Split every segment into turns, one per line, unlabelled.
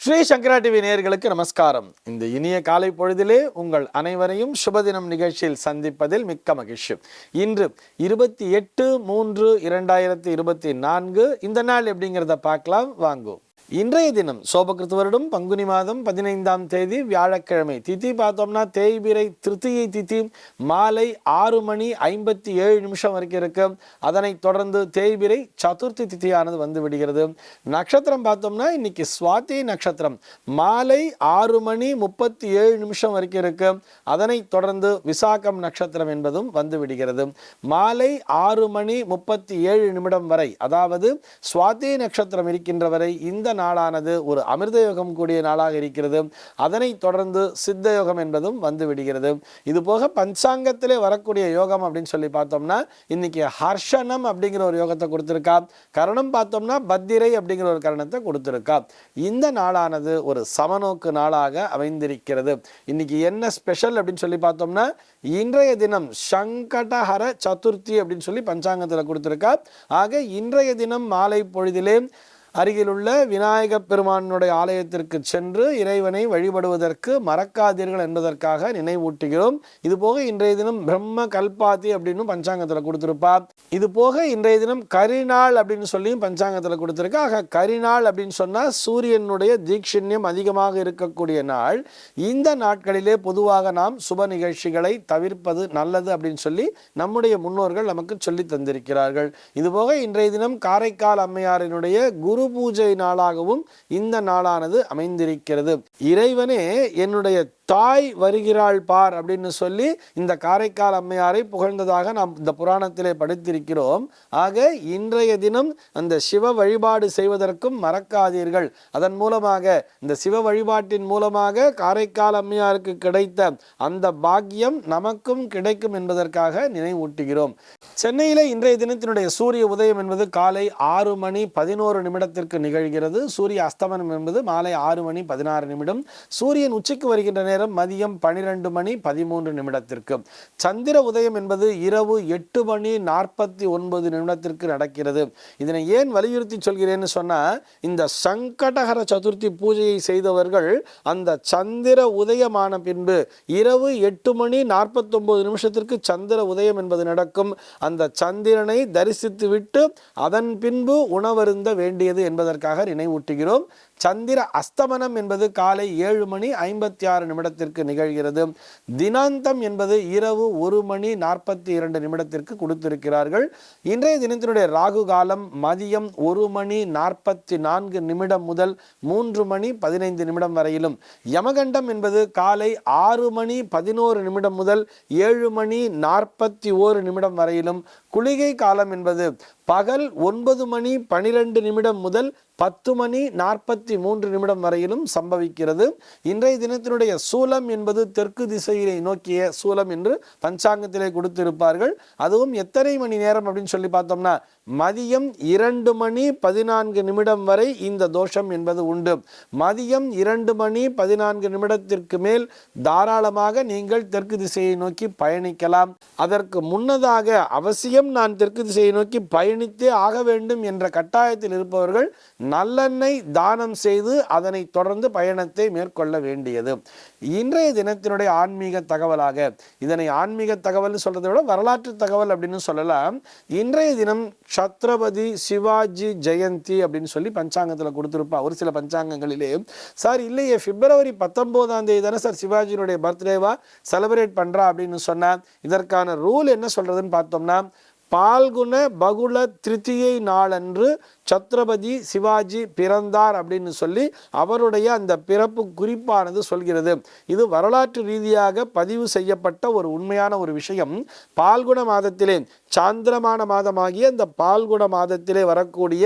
ஸ்ரீ சங்கரா TV நேயர்களுக்கு நமஸ்காரம். இந்த இனிய காலை பொழுதிலே உங்கள் அனைவரையும் சுபதினம் நிகழ்ச்சியில் சந்திப்பதில் மிக்க மகிழ்ச்சி. இன்று 28/3/2024 இந்த நாள் எப்படிங்கிறத பார்க்கலாம் வாங்கும். இன்றைய தினம் சோபகிருத்து வருடம் பங்குனி மாதம் 15ஆம் தேதி வியாழக்கிழமை. திதி பார்த்தோம்னா தேய்பிரை திருத்தியை திதி மாலை 6:57 வரைக்கும் இருக்கு. அதனைத் தொடர்ந்து தேய்பிரை சதுர்த்தி திதியானது வந்து விடுகிறது. நட்சத்திரம் பார்த்தோம்னா இன்னைக்கு சுவாதி நட்சத்திரம் மாலை 6:37 வரைக்கும் இருக்கு. அதனைத் தொடர்ந்து விசாகம் நட்சத்திரம் என்பதும் வந்து விடுகிறது. மாலை 6:37 வரை, அதாவது சுவாதி நட்சத்திரம் இருக்கின்ற வரை இந்த நாளானது ஒரு அமிர்த யோகம் கூடிய நாளாக இருக்கிறது. அதனை தொடர்ந்து சித்த யோகம் என்பதும் வந்து விடுகிறது. இது போக பஞ்சாங்கத்திலே வரக்கூடிய யோகம் அப்படின்னு சொல்லி பார்த்தோம்னா இன்னைக்கு ஹர்ஷனம் அப்படிங்கிற ஒரு யோகத்தை கொடுத்திருக்கா. கரணம் பார்த்தோம்னா பத்திரை அப்படிங்கிற ஒரு கரணத்தை கொடுத்திருக்கா. இந்த நாளானது ஒரு சமநோக்கு நாளாக அமைந்திருக்கிறது. இன்னைக்கு என்ன ஸ்பெஷல் அப்படின்னு சொல்லி பார்த்தோம்னா இன்றைய தினம் சங்கடஹர சதுர்த்தி அப்படின்னு சொல்லி பஞ்சாங்கத்தில் கொடுத்திருக்கா. ஆக இன்றைய தினம் மாலை பொழுதிலே அருகிலுள்ள விநாயக பெருமானுடைய ஆலயத்திற்கு சென்று இறைவனை வழிபடுவதற்கு மறக்காதீர்கள் என்பதற்காக நினைவூட்டுகிறோம். இது போக இன்றைய தினம் பிரம்ம கல்பாதி அப்படின்னு பஞ்சாங்கத்தில் கொடுத்திருப்பார். இது போக இன்றைய தினம் கரிநாள் அப்படின்னு சொல்லி பஞ்சாங்கத்தில் கொடுத்திருக்கா. ஆக கரிநாள் அப்படின்னு சொன்னா சூரியனுடைய தீட்சண்யம் அதிகமாக இருக்கக்கூடிய நாள். இந்த நாட்களிலே பொதுவாக நாம் சுப நிகழ்ச்சிகளை தவிர்ப்பது நல்லது அப்படின்னு சொல்லி நம்முடைய முன்னோர்கள் நமக்கு சொல்லி தந்திருக்கிறார்கள். இது போக இன்றைய தினம் காரைக்கால் அம்மையாரினுடைய குரு பூஜை நாளாகவும் இந்த நாளானது அமைந்திருக்கிறது. இறைவனே என்னுடைய தாய் வருகிறாள் பார் அப்படின்னு சொல்லி இந்த காரைக்கால் அம்மையாரை புகழ்ந்ததாக நாம் இந்த புராணத்திலே படித்திருக்கிறோம். ஆக இன்றைய தினம் அந்த சிவ வழிபாடு செய்வதற்கும் மறக்காதீர்கள். அதன் மூலமாக இந்த சிவ வழிபாட்டின் மூலமாக காரைக்கால் அம்மையாருக்கு கிடைத்த அந்த பாக்கியம் நமக்கும் கிடைக்கும் என்பதற்காக நினைவூட்டுகிறோம். சென்னையில இன்றைய தினத்தினுடைய சூரிய உதயம் என்பது காலை 6:11 நிகழ்கிறது. சூரிய அஸ்தமனம் என்பது மாலை 6:16. சூரியன் உச்சிக்கு வருகின்ற நேரம் மதியம் 12:13. சந்திர உதயம் என்பது இரவு 8:49 நடக்கிறது. இதனை ஏன் வலியுறுத்தி சொல்கிறேன்னு சொன்னா, இந்த சங்கடஹர சதுர்த்தி பூஜையை செய்தவர்கள் அந்த சந்திர உதயமான பின்பு இரவு 8:49 சந்திர உதயம் என்பது நடக்கும். அந்த சந்திரனை தரிசித்து விட்டு அதன் பின்பு உணவருந்த வேண்டியது என்பதற்காக நினைவூட்டுகிறோம். சந்திர அஸ்தமனம் என்பது காலை 7:56 நிகழ்கிறது. தினாந்தம் என்பது இரவு 1:42 கொடுத்திருக்கிறார்கள். இன்றைய தினத்தினுடைய ராகு காலம் மதியம் 1:44 முதல் 3:15 வரையிலும், யமகண்டம் என்பது காலை 6:11 முதல் 7:41 வரையிலும், குளிகை காலம் என்பது பகல் 9:12 முதல் 10:43 வரையிலும் சம்பவிக்கிறது. இன்றைய தினத்தினுடைய சூலம் என்பது தெற்கு திசையை நோக்கிய சூலம் என்று பஞ்சாங்கத்திலே கொடுத்திருப்பார்கள். அதுவும் எத்தனை மணி நேரம் அப்படின்னு சொல்லி பார்த்தோம்னா மதியம் 2:14 வரை இந்த தோஷம் என்பது உண்டு. மதியம் 2:14 மேல் தாராளமாக நீங்கள் தெற்கு திசையை நோக்கி பயணிக்கலாம். அதற்கு முன்னதாக அவசியம் நான் தெற்கு திசையை நோக்கி பயணித்தே ஆக வேண்டும் என்ற கட்டாயத்தில் இருப்பவர்கள் நல்லெண்ணெய் தானம் செய்து அதனை தொடர்ந்து பயணத்தை மேற்கொள்ள வேண்டியது. இன்றைய தினத்தினுடைய ஆன்மீக தகவலாக, இதனை ஆன்மீக தகவல் சொல்றதை விட வரலாற்று தகவல் அப்படின்னு சொல்லலாம். இன்றைய தினம் சத்ரபதி சிவாஜி ஜெயந்தி அப்படின்னு சொல்லி பஞ்சாங்கத்தில் கொடுத்திருப்பா. ஒரு சில பஞ்சாங்கங்களிலே சார் இல்லையே பிப்ரவரி 19ஆம் தேதி தானே சார் சிவாஜியினுடைய பர்த்டேவா செலிப்ரேட் பண்றா அப்படின்னு சொன்னா, இதற்கான ரூல் என்ன சொல்றதுன்னு பார்த்தோம்னா, பால்குண பகுள திருத்தியை நாளன்று சத்ரபதி சிவாஜி பிறந்தார் அப்படின்னு சொல்லி அவருடைய அந்த பிறப்பு குறிப்பானது சொல்கிறது. இது வரலாற்று ரீதியாக பதிவு செய்யப்பட்ட ஒரு உண்மையான ஒரு விஷயம். பால்குண மாதத்திலே சாந்திரமான மாதமாகிய இந்த பால்குண மாதத்திலே வரக்கூடிய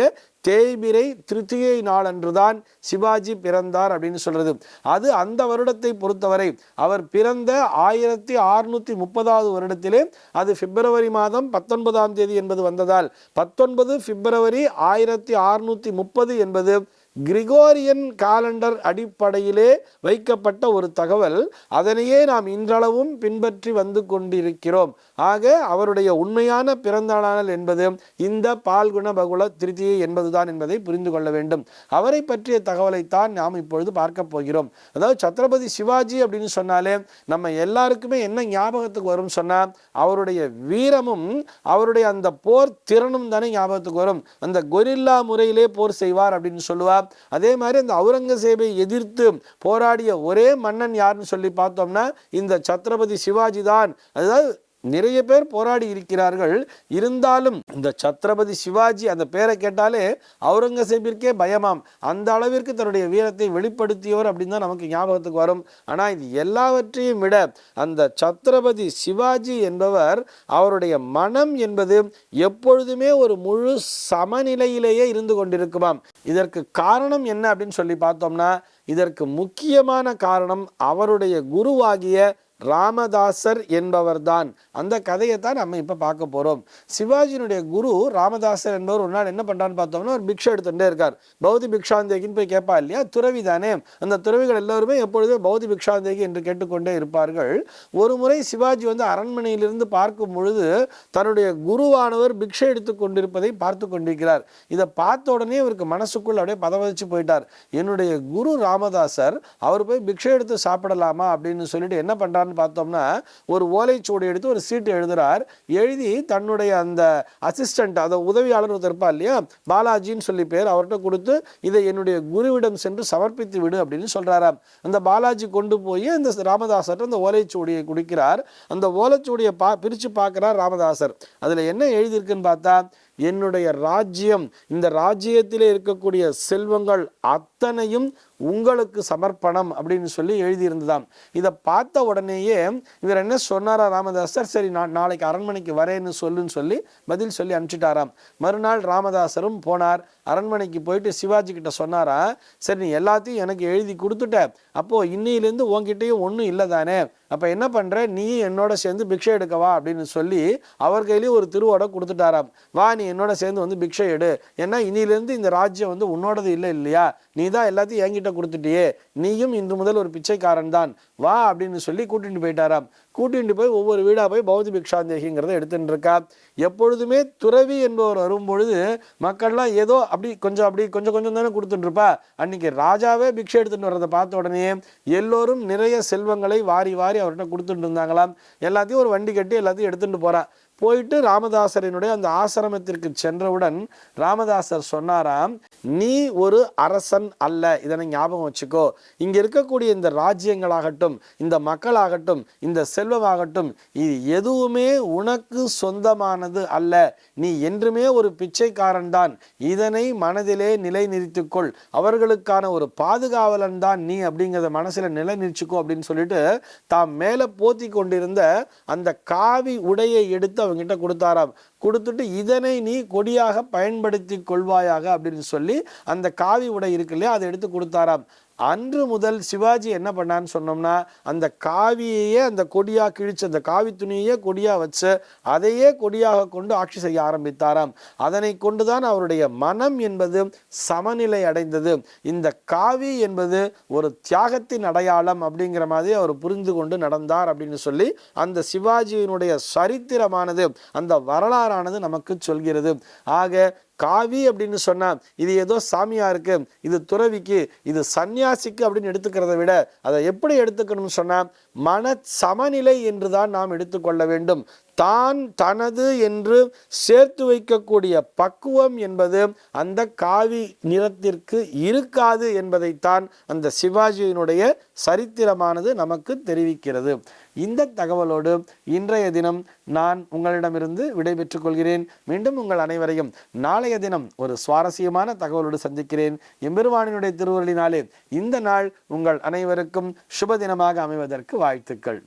தேய்பிரை திருத்தியை நாளன்றுதான் சிவாஜி பிறந்தார் அப்படின்னு சொல்றது. அது அந்த வருடத்தை பொறுத்தவரை அவர் பிறந்த 1630 வருடத்திலே அது பிப்ரவரி மாதம் 19ஆம் தேதி என்பது வந்ததால் 19 பிப்ரவரி 1630 என்பது கிரிகோரியன் காலண்டர் அடிப்படையிலே வைக்கப்பட்ட ஒரு தகவல். அதனையே நாம் இன்றளவும் பின்பற்றி வந்து கொண்டிருக்கிறோம். ஆக அவருடைய உண்மையான பிறந்த நாள் என்பது இந்த பால்குண பகுல திருதியை என்பதுதான் என்பதை புரிந்து கொள்ள வேண்டும். அவரை பற்றிய தகவலைத்தான் நாம் இப்பொழுது பார்க்க போகிறோம். அதாவது சத்ரபதி சிவாஜி அப்படின்னு சொன்னாலே நம்ம எல்லாருக்குமே என்ன ஞாபகத்துக்கு வரும் சொன்னா, அவருடைய வீரமும் அவருடைய அந்த போர் திறனும் தானே ஞாபகத்துக்கு வரும். அந்த கொரில்லா முறையிலே போர் செய்வார் அப்படின்னு சொல்லுவார். அதே மாதிரி அந்த அவுரங்கசீபை எதிர்த்து போராடிய ஒரே மன்னன் யாருன்னு சொல்லி பார்த்தோம்னா இந்த சத்ரபதி சிவாஜி தான். அதாவது நிறைய பேர் போராடி இருக்கிறார்கள். இருந்தாலும் இந்த சத்ரபதி சிவாஜி அந்த பேரை கேட்டாலே அவுரங்கசீபிற்கே பயமாம். அந்த அளவிற்கு தன்னுடைய வீரத்தை வெளிப்படுத்தியவர் அப்படின்னு தான் நமக்கு ஞாபகத்துக்கு வரும். ஆனால் இது எல்லாவற்றையும் விட அந்த சத்ரபதி சிவாஜி என்பவர் அவருடைய மனம் என்பது எப்பொழுதுமே ஒரு முழு சமநிலையிலேயே இருந்து கொண்டிருக்குமாம். இதற்கு காரணம் என்ன அப்படின்னு சொல்லி பார்த்தோம்னா, இதற்கு முக்கியமான காரணம் அவருடைய குருவாகிய ராமதாசர் என்பவர்தான். அந்த கதையை தான் நம்ம இப்போ பார்க்க போகிறோம். சிவாஜியினுடைய குரு ராமதாசர் என்பவர் ஒரு நாள் என்ன பண்ணுறான்னு பார்த்தோம்னா, ஒரு பிக்ஷை எடுத்துகிட்டே இருக்கார். பௌதி பிக்ஷாந்தேகின்னு போய் கேட்பா இல்லையா, துறவி தானே. அந்த துறவிகள் எல்லோருமே எப்பொழுதுமே பௌதி பிக்ஷாந்தேகி என்று கேட்டுக்கொண்டே இருப்பார்கள். ஒரு முறை சிவாஜி வந்து அரண்மனையிலிருந்து பார்க்கும் பொழுது தன்னுடைய குருவானவர் பிக்ஷை எடுத்து கொண்டிருப்பதை பார்த்து கொண்டிருக்கிறார். இதை பார்த்த உடனே இவருக்கு மனசுக்குள் அப்படியே பதவதிச்சு போயிட்டார். என்னுடைய குரு ராமதாசர், அவர் போய் பிக்ஷை எடுத்து சாப்பிடலாமா அப்படின்னு சொல்லிட்டு என்ன பண்ணுறாரு பார்த்தோம்னா, ஒரு ஓலைச்சுவடி எடுத்து ஒரு சீட்டு எழுதுறார். எழுதி தன்னுடைய அந்த அசிஸ்டன்ட், அந்த உதவியாளர் இருப்பா இல்லையா, பாலாஜின்னு சொல்லி பேர், அவர்கிட்ட கொடுத்து இதை என்னுடைய குருவிடம் சென்று சமர்ப்பித்து விடு அப்படின்னு சொல்றாராம். அந்த பாலாஜி கொண்டு போய் அந்த ராமதாசர் அந்த ஓலைச்சுவடியை குடிக்கிறார். அந்த ஓலைச்சுவடியை பிரிச்சு பார்க்கிறார் ராமதாசர். அதுல என்ன எழுதியிருக்குன்னு பார்த்தா, என்னுடைய ராஜ்யம், இந்த ராஜ்யத்திலே இருக்கக்கூடிய செல்வங்கள் அத்தனையும் உங்களுக்கு சமர்ப்பணம் அப்படின்னு சொல்லி எழுதியிருந்ததாம். இதை பார்த்த உடனேயே இவர் என்ன சொன்னாரா ராமதாசர், சரி நான் நாளைக்கு அரண்மனைக்கு வரேன்னு சொல்லுன்னு சொல்லி பதில் சொல்லி அனுப்பிச்சிட்டாராம். மறுநாள் ராமதாசரும் போனார். அரண்மனைக்கு போயிட்டு சிவாஜி கிட்ட சொன்னாரா, சரி நீ எல்லாத்தையும் எனக்கு எழுதி கொடுத்துட்ட, அப்போ இன்னையிலேருந்து உன்கிட்டையும் ஒன்றும் இல்லை தானே, அப்போ என்ன பண்ணுற, நீ என்னோட சேர்ந்து பிக்ஷை எடுக்கவா அப்படின்னு சொல்லி அவர் கையிலேயே ஒரு திருவோட கொடுத்துட்டாராம். வா நீ என்னோட சேர்ந்து வந்து பிக்ஷை எடு, ஏன்னா இன்னிலேருந்து இந்த ராஜ்யம் வந்து உன்னோடது இல்லை இல்லையா, நீ தான் எல்லாத்தையும் என்கிட்ட கொடுத்துட்டியே, நீயும் இன்று முதல் ஒரு பிச்சைக்காரன் தான், வா அப்படின்னு சொல்லி கூட்டிட்டு போயிட்டாராம். கூட்டிட்டு போய் ஒவ்வொரு வீடாக போய் பௌதி பிக்ஷாந்தேகிங்கிறத எடுத்துட்டு இருக்கா. எப்பொழுதுமே துறவி என்பவர் வரும்பொழுது மக்கள்லாம் ஏதோ அப்படி கொஞ்சம் கொஞ்சம் தானே கொடுத்துட்டு இருப்பா. அன்னைக்கு ராஜாவே பிக்ஷை எடுத்துட்டு வர்றதை பார்த்த உடனே எல்லோரும் நிறைய செல்வங்களை வாரி வாரி அவர்கிட்ட கொடுத்துட்டு இருந்தாங்களாம். எல்லாத்தையும் ஒரு வண்டி கட்டி எல்லாத்தையும் எடுத்துட்டு போறா. போயிட்டு ராமதாசரினுடைய அந்த ஆசிரமத்திற்கு சென்றவுடன் ராமதாசர் சொன்னாராம், நீ ஒரு அரசன் அல்ல, இதனை ஞாபகம் வச்சுக்கோ. இங்க இருக்கக்கூடிய இந்த ராஜ்யங்களாகட்டும், இந்த மக்களாகட்டும், இந்த செல்வமாகட்டும், இது எதுவுமே உனக்கு சொந்தமானது அல்ல. நீ என்றுமே ஒரு பிச்சைக்காரன் தான். இதனை மனதிலே நிலை நிறுத்திக்கொள். அவர்களுக்கான ஒரு பாதுகாவலன் தான் நீ அப்படிங்கிறத மனசுல நிலை நிறுத்திக்கோ அப்படின்னு சொல்லிட்டு தாம் மேல போத்தி கொண்டிருந்த அந்த காவி உடையை எடுத்து அவங்கிட்ட கொடுத்தாராம். கொடுத்துட்டு இதனை நீ கொடியாக பயன்படுத்தி கொள்வாயாக அப்படின்னு சொல்லி அந்த காவி உடை இருக்கு இல்லையா, அதை எடுத்து கொடுத்தாராம். அன்று முதல் சிவாஜி என்ன பண்ணான்னு சொன்னோம்னா, அந்த காவியையே அந்த கொடியா கிழிச்சு, அந்த காவி துணியையே கொடியா வச்சு அதையே கொடியாக கொண்டு ஆட்சி செய்ய ஆரம்பித்தாராம். அதனை கொண்டுதான் அவருடைய மனம் என்பது சமநிலை அடைந்தது. இந்த காவி என்பது ஒரு தியாகத்தின் அடையாளம் அப்படிங்கிற மாதிரி அவர் புரிந்து கொண்டு நடந்தார் அப்படின்னு சொல்லி அந்த சிவாஜியினுடைய சரித்திரமானது, அந்த வரலாறானது நமக்கு சொல்கிறது. ஆக காவி அப்படின்னு சொன்னா இது ஏதோ சாமியாருக்கு, இது துறவிக்கு, இது சன்னியாசிக்கு அப்படின்னு எடுத்துக்கிறத விட அதை எப்படி எடுத்துக்கணும்னு சொன்னா மன சமநிலை என்றுதான் நாம் எடுத்துக்கொள்ள வேண்டும். தான் தனது என்று சேர்த்து வைக்கக்கூடிய பக்குவம் என்பது அந்த காவி நிறத்திற்கு இருக்காது என்பதைத்தான் அந்த சிவாஜியினுடைய சரித்திரமானது நமக்கு தெரிவிக்கிறது. இந்த தகவலோடு இன்றைய தினம் நான் உங்களிடமிருந்து விடைபெற்றுக் கொள்கிறேன். மீண்டும் உங்கள் அனைவரையும் நாளைய தினம் ஒரு சுவாரஸ்யமான தகவலோடு சந்திக்கிறேன். எம்பெருமானினுடைய திருவருளினாலே இந்த நாள் உங்கள் அனைவருக்கும் சுப தினமாக அமைவதற்கு வாழ்த்துக்கள்.